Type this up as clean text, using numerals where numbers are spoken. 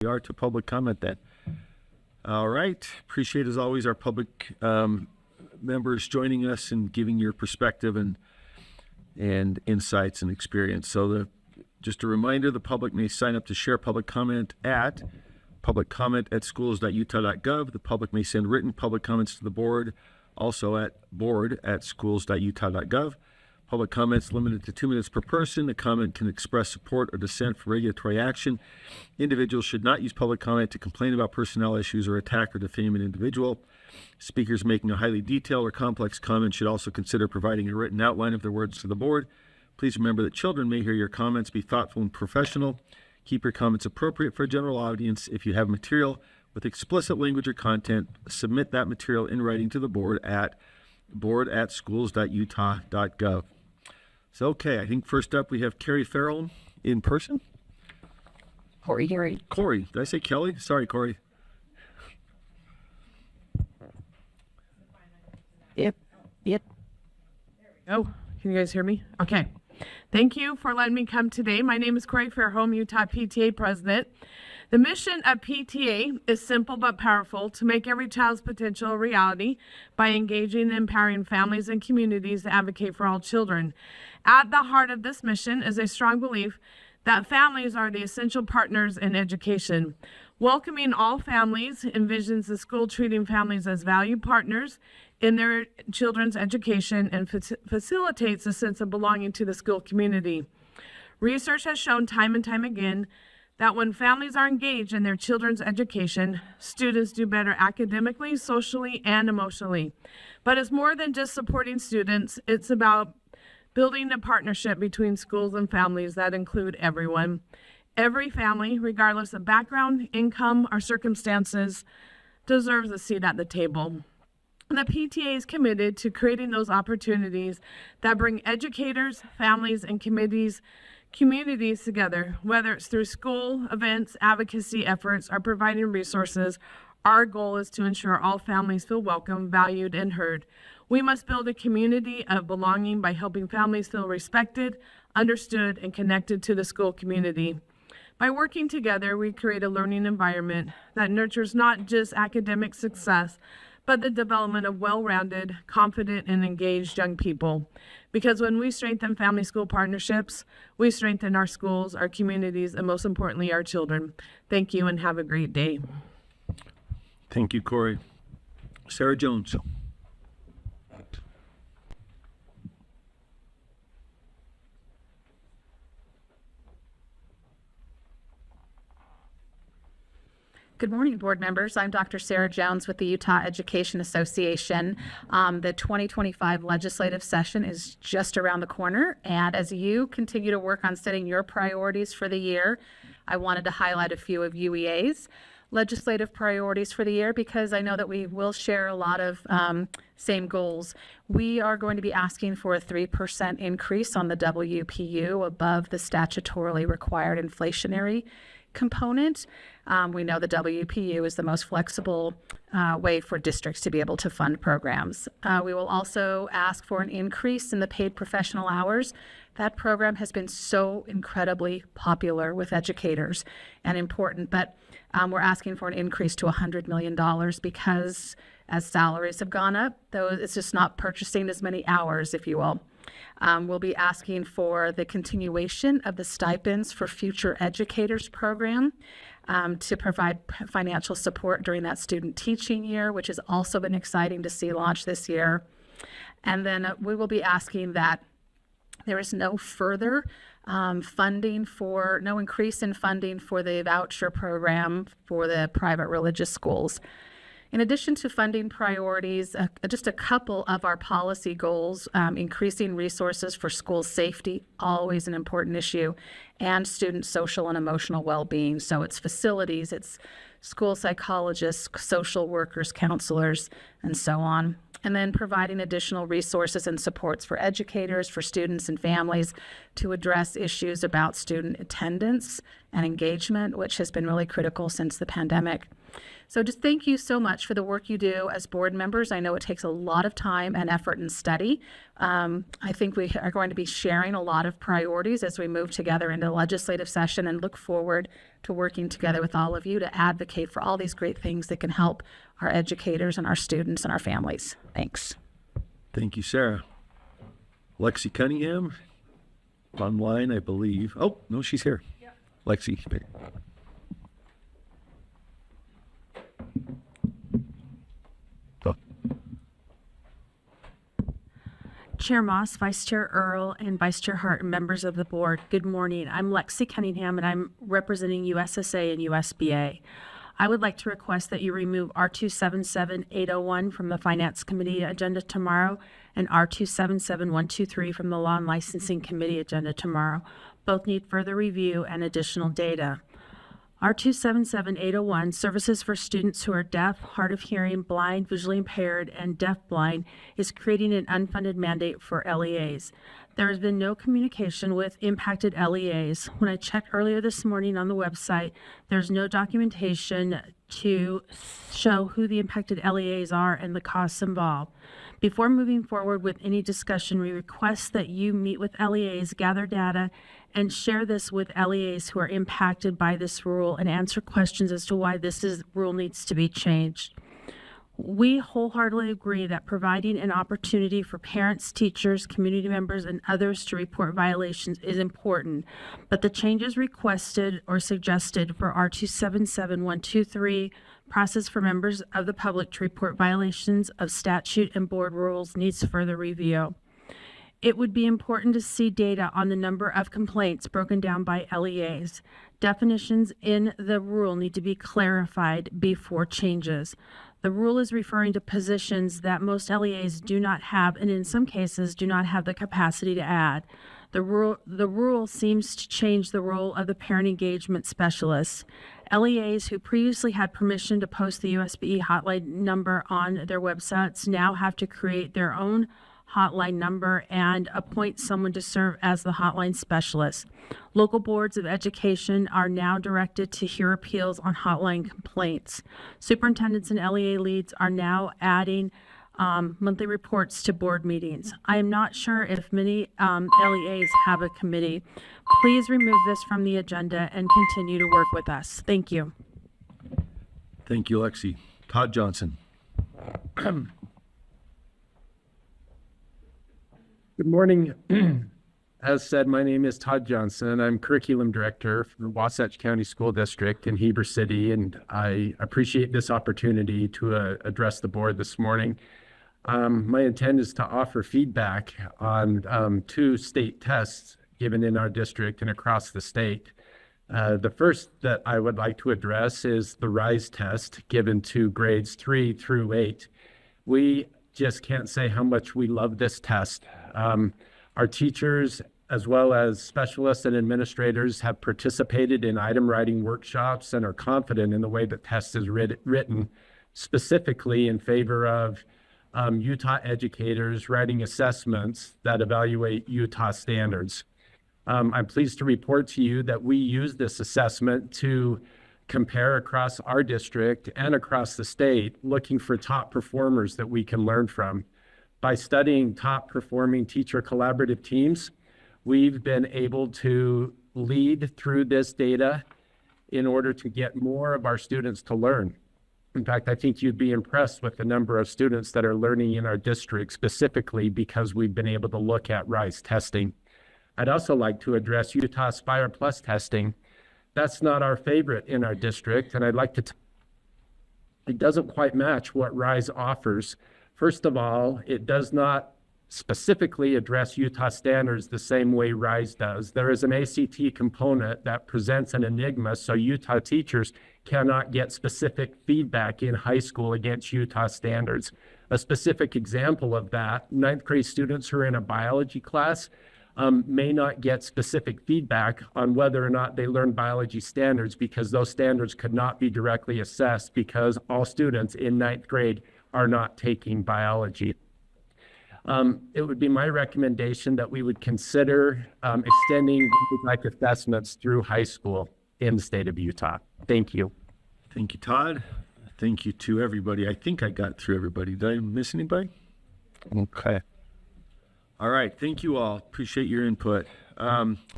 We are to public comment then. All right. Appreciate as always our public members joining us and giving your perspective and insights and experience. So just a reminder, the public may sign up to share public comment at schools.utah.gov. The public may send written public comments to the board, also at board@schools.utah.gov. Public comments limited to 2 minutes per person. The comment can express support or dissent for regulatory action. Individuals should not use public comment to complain about personnel issues or attack or defame an individual. Speakers making a highly detailed or complex comment should also consider providing a written outline of their words to the board. Please remember that children may hear your comments. Be thoughtful and professional. Keep your comments appropriate for a general audience. If you have material with explicit language or content, submit that material in writing to the board at board@schools.utah.gov. So, okay, I think first up we have Carrie Farrell in person. Corey. Corey. Did I say Kelly? Sorry, Corey. Yep. Oh, can you guys hear me? Okay. Thank you for letting me come today. My name is Corey Fairholm, Utah PTA President. The mission of PTA is simple but powerful: to make every child's potential a reality by engaging and empowering families and communities to advocate for all children. At the heart of this mission is a strong belief that families are the essential partners in education. Welcoming all families envisions the school treating families as valued partners in their children's education and facilitates a sense of belonging to the school community. Research has shown time and time again that when families are engaged in their children's education, students do better academically, socially, and emotionally. But it's more than just supporting students. It's about building a partnership between schools and families that include everyone. Every family, regardless of background, income, or circumstances, deserves a seat at the table. The PTA is committed to creating those opportunities that bring educators, families, and communities together, whether it's through school events, advocacy efforts, or providing resources. Our goal is to ensure all families feel welcome, valued, and heard. We must build a community of belonging by helping families feel respected, understood, and connected to the school community. By working together, we create a learning environment that nurtures not just academic success, but the development of well-rounded, confident, and engaged young people. Because when we strengthen family-school partnerships, we strengthen our schools, our communities, and most importantly, our children. Thank you and have a great day. Thank you, Corey. Sarah Jones. Good morning, board members. I'm Dr. Sarah Jones with the Utah Education Association. The 2025 legislative session is just around the corner, and as you continue to work on setting your priorities for the year, I wanted to highlight a few of UEA's legislative priorities for the year, because I know that we will share a lot of same goals. We are going to be asking for a 3% increase on the WPU above the statutorily required inflationary component. We know the WPU is the most flexible way for districts to be able to fund programs. We will also ask for an increase in the paid professional hours. That program has been so incredibly popular with educators and important, but we're asking for an increase to $100 million because as salaries have gone up, though it's just not purchasing as many hours, if you will. We'll be asking for the continuation of the stipends for future educators program to provide financial support during that student teaching year, which has also been exciting to see launch this year. And then we will be asking that there is no further no increase in funding for the voucher program for the private religious schools. In addition to funding priorities, just a couple of our policy goals: increasing resources for school safety, always an important issue, and student social and emotional well-being. So it's facilities, it's school psychologists, social workers, counselors, and so on. And then providing additional resources and supports for educators, for students and families to address issues about student attendance and engagement, which has been really critical since the pandemic. So just thank you so much for the work you do as board members. I know it takes a lot of time and effort and study. I think we are going to be sharing a lot of priorities as we move together into the legislative session, and look forward to working together with all of you to advocate for all these great things that can help our educators and our students and our families. Thanks. Thank you, Sarah. Lexi Cunningham, online, I believe. Oh, no, she's here. Yep. Lexi. Oh. Chair Moss, Vice Chair Earl, and Vice Chair Hart, and members of the board, good morning. I'm Lexi Cunningham, and I'm representing USSA and USBA. I would like to request that you remove R277801 from the Finance Committee agenda tomorrow and R277123 from the Law and Licensing Committee agenda tomorrow. Both need further review and additional data. R277801, services for students who are deaf, hard of hearing, blind, visually impaired, and deafblind, is creating an unfunded mandate for LEAs. There has been no communication with impacted LEAs. When I checked earlier this morning on the website, there's no documentation to show who the impacted LEAs are and the costs involved. Before moving forward with any discussion, we request that you meet with LEAs, gather data, and share this with LEAs who are impacted by this rule and answer questions as to why rule needs to be changed. We wholeheartedly agree that providing an opportunity for parents, teachers, community members, and others to report violations is important, but the changes requested or suggested for R277123, process for members of the public to report violations of statute and board rules, needs further review. It would be important to see data on the number of complaints broken down by LEAs. Definitions in the rule need to be clarified before changes. The rule is referring to positions that most LEAs do not have, and in some cases do not have the capacity to add. The rule seems to change the role of the parent engagement specialist. LEAs who previously had permission to post the USBE hotline number on their websites now have to create their own hotline number and appoint someone to serve as the hotline specialist. Local boards of education are now directed to hear appeals on hotline complaints. Superintendents and LEA leads are now adding monthly reports to board meetings. I am not sure if many LEAs have a committee. Please remove this from the agenda and continue to work with us. Thank you. Thank you, Lexi. Todd Johnson. Good morning. As said, my name is Todd Johnson. I'm Curriculum Director for the Wasatch County School District in Heber City, and I appreciate this opportunity to address the board this morning. My intent is to offer feedback on 2 state tests given in our district and across the state. The first that I would like to address is the RISE test given to grades 3 through 8. We just can't say how much we love this test. Our teachers, as well as specialists and administrators, have participated in item writing workshops and are confident in the way the test is written, specifically in favor of Utah educators writing assessments that evaluate Utah standards. I'm pleased to report to you that we use this assessment to compare across our district and across the state, looking for top performers that we can learn from. By studying top performing teacher collaborative teams, we've been able to lead through this data in order to get more of our students to learn. In fact, I think you'd be impressed with the number of students that are learning in our district specifically because we've been able to look at RISE testing. I'd also like to address Utah Aspire Plus testing. That's not our favorite in our district, and I'd like to it doesn't quite match what RISE offers. First of all, it does not specifically address Utah standards the same way RISE does. There is an ACT component that presents an enigma, so Utah teachers cannot get specific feedback in high school against Utah standards. A specific example of that, 9th grade students who are in a biology class may not get specific feedback on whether or not they learn biology standards because those standards could not be directly assessed because all students in 9th grade are not taking biology. It would be my recommendation that we would consider extending like assessments through high school in the state of Utah. Thank you. Thank you, Todd. Thank you to everybody. I think I got through everybody. Did I miss anybody? Okay. All right. Thank you all. Appreciate your input.